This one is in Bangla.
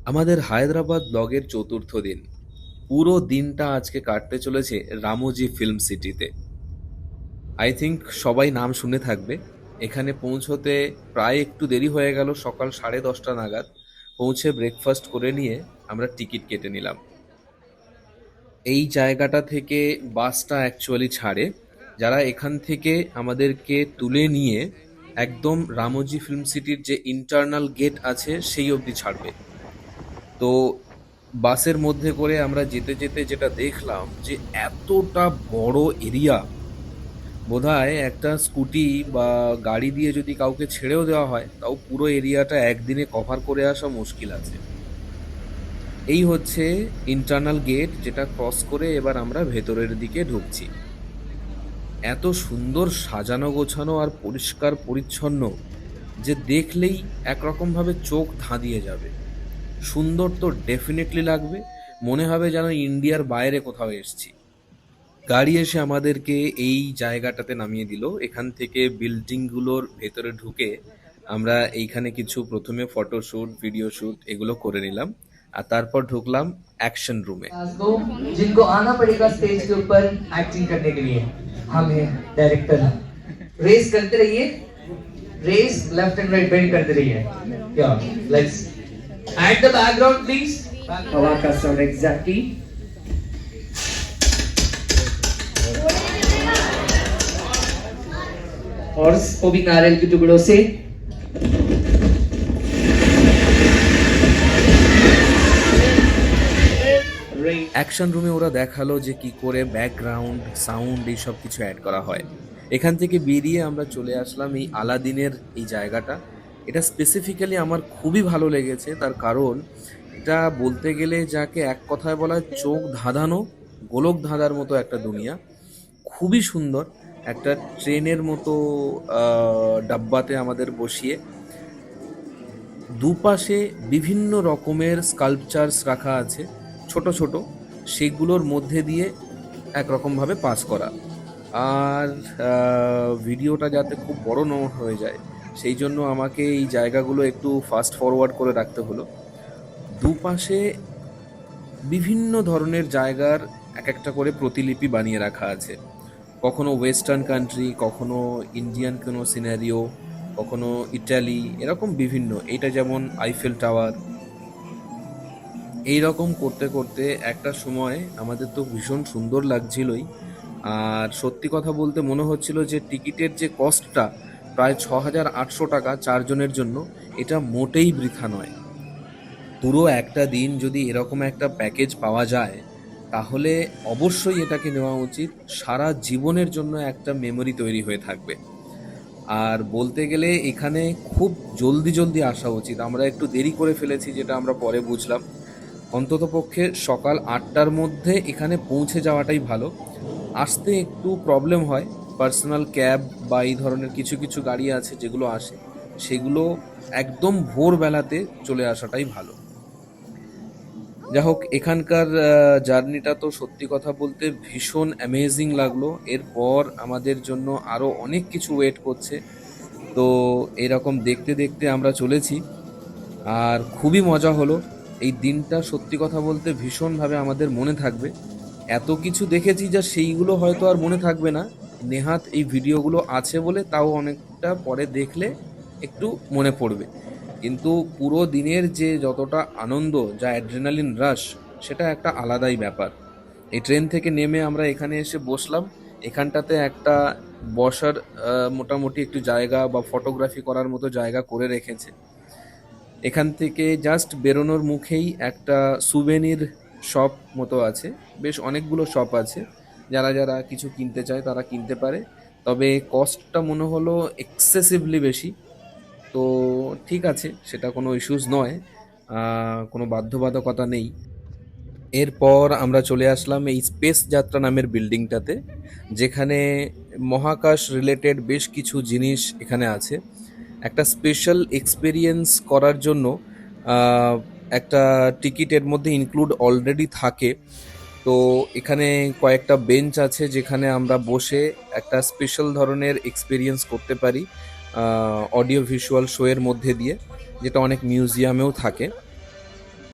আমাদের হায়দ্রাবাদ ব্লগের চতুর্থ দিন। পুরো দিনটা আজকে কাটতে চলেছে রামোজি ফিল্ম সিটিতে। আই থিংক সবাই নাম শুনে থাকবে। এখানে পৌঁছতে প্রায় একটু দেরি হয়ে গেল, সকাল 10:30 নাগাদ। পৌঁছে ব্রেকফাস্ট করে নিয়ে আমরা টিকিট কেটে নিলাম। এই জায়গাটা থেকে বাসটা অ্যাকচুয়ালি ছাড়ে। যারা এখান থেকে আমাদেরকে তুলে নিয়ে একদম রামোজি ফিল্ম সিটির যে ইন্টারনাল গেট আছে সেই অবধি ছাড়বে। তো বাসের মধ্যে করে আমরা যেতে যেতে যেটা দেখলাম যে এতটা বড় এরিয়া, বোধহয় একটা স্কুটি বা গাড়ি দিয়ে যদি কাউকে ছেড়েও দেওয়া হয় তাও পুরো এরিয়াটা একদিনে কভার করে আসা মুশকিল আছে। এই হচ্ছে ইন্টারনাল গেট, যেটা ক্রস করে এবার আমরা ভেতরের দিকে ঢুকছি। এত সুন্দর সাজানো গোছানো আর পরিষ্কার পরিচ্ছন্ন যে দেখলেই একরকমভাবে চোখ ধাঁধিয়ে যাবে। সুন্দর তো ডেফিনেটলি লাগবে, মনে হবে যেন ইন্ডিয়ার বাইরে কোথাও এসেছি। গাড়ি এসে আমাদেরকে এই জায়গাটাতে নামিয়ে দিল। এখান থেকে বিল্ডিংগুলোর ভেতরে ঢুকে আমরা এইখানে কিছু প্রথমে ফটোশ্যুট, ভিডিও শ্যুট এগুলো করে নিলাম। আর তারপর ঢুকলাম অ্যাকশন রুমে। को जिनको आना पड़ेगा स्टेज के ऊपर एक्टिंग करने के लिए। हम हैं डायरेक्टर, रेस करते रहिए, race left and right bend करते रहिए। क्या let's at the background please, हवा का साउंड एग्जैक्टली। और वो भी नारियल के टुकड़ों से অ্যাকশন রুমে ওরা দেখালো যে কি করে ব্যাকগ্রাউন্ড, সাউন্ড এইসব কিছু অ্যাড করা হয়। এখান থেকে বেরিয়ে আমরা চলে আসলাম এই আলাদিনের এই জায়গাটা। এটা স্পেসিফিক্যালি আমার খুবই ভালো লেগেছে, তার কারণ এটা বলতে গেলে যাকে এক কথায় বলা হয় চোখ ধাঁধানো, গোলক ধাঁধার মতো একটা দুনিয়া। খুবই সুন্দর। একটা ট্রেনের মতো ডাব্বাতে আমাদের বসিয়ে দুপাশে বিভিন্ন রকমের স্কাল্পচার্স রাখা আছে ছোট ছোট, সেগুলোর মধ্যে দিয়ে একরকমভাবে পাস করা। আর ভিডিওটা যাতে খুব বড় না হয়ে যায় সেই জন্য আমাকে এই জায়গাগুলো একটু ফাস্ট ফরওয়ার্ড করে রাখতে হলো। দুপাশে বিভিন্ন ধরনের জায়গার এক একটা করে প্রতিলিপি বানিয়ে রাখা আছে। কখনো ওয়েস্টার্ন কান্ট্রি, কখনো ইন্ডিয়ান কোনো সিনারিও, কখনো ইটালি, এরকম বিভিন্ন। এইটা যেমন আইফেল টাওয়ার। এই রকম করতে করতে একটা সময় আমাদের তো ভীষণ সুন্দর লাগছিলই। আর সত্যি কথা বলতে মনে হচ্ছিল যে টিকিটের যে কস্টটা প্রায় 6,800 টাকা চারজনের জন্য, এটা মোটেই বৃথা নয়। পুরো একটা দিন যদি এরকম একটা প্যাকেজ পাওয়া যায় তাহলে অবশ্যই এটাকে নেওয়া উচিত। সারা জীবনের জন্য একটা মেমোরি তৈরি হয়ে থাকবে। আর বলতে গেলে এখানে খুব জলদি জলদি আসা উচিত। আমরা একটু দেরি করে ফেলেছি, যেটা আমরা পরে বুঝলাম। অন্ততপক্ষে সকাল 8টার মধ্যে এখানে পৌঁছে যাওয়াটাই ভালো। আসতে একটু প্রবলেম হয়, পার্সোনাল ক্যাব বা এই ধরনের কিছু কিছু গাড়ি আছে যেগুলো আসে, সেগুলো একদম ভোরবেলাতে চলে আসাটাই ভালো। যা হোক, এখানকার জার্নিটা তো সত্যি কথা বলতে ভীষণ অ্যামেজিং লাগলো। এরপর আমাদের জন্য আরও অনেক কিছু ওয়েট করছে। তো এরকম দেখতে দেখতে আমরা চলেছি। আর খুবই মজা হলো। এই দিনটা সত্যি কথা বলতে ভীষণভাবে আমাদের মনে থাকবে। এত কিছু দেখেছি যা সেইগুলো হয়তো আর মনে থাকবে না। নেহাত এই ভিডিওগুলো আছে বলে তাও অনেকটা পরে দেখলে একটু মনে পড়বে। কিন্তু পুরো দিনের যে যতটা আনন্দ, যা অ্যাড্রেনালিন রাশ, সেটা একটা আলাদাই ব্যাপার। এই ট্রেন থেকে নেমে আমরা এখানে এসে বসলাম। এখানটাতে একটা বসার মোটামুটি একটু জায়গা বা ফটোগ্রাফি করার মতো জায়গা করে রেখেছে। এখান থেকে জাস্ট বেরোনোর মুখেই একটা সুভেনির শপ মতো আছে। বেশ অনেকগুলো শপ আছে, যারা যারা কিছু কিনতে চায় তারা কিনতে পারে। তবে কস্টটা মনে হলো এক্সেসিভলি বেশি। তো ঠিক আছে, সেটা কোনো ইস্যুস নয়, কোনো বাধ্যবাধকতা নেই। এরপর আমরা চলে আসলাম এই স্পেস যাত্রা নামের বিল্ডিংটাতে, যেখানে মহাকাশ রিলেটেড বেশ কিছু জিনিস এখানে আছে। একটা স্পেশাল এক্সপেরিয়েন্স করার জন্য একটা টিকিটের মধ্যে ইনক্লুড অলরেডি থাকে। তো এখানে কয়েকটা বেঞ্চ আছে যেখানে আমরা বসে একটা স্পেশাল ধরনের এক্সপেরিয়েন্স করতে পারি অডিও ভিজুয়াল শো এর মধ্যে দিয়ে, যেটা অনেক মিউজিয়ামেও থাকে।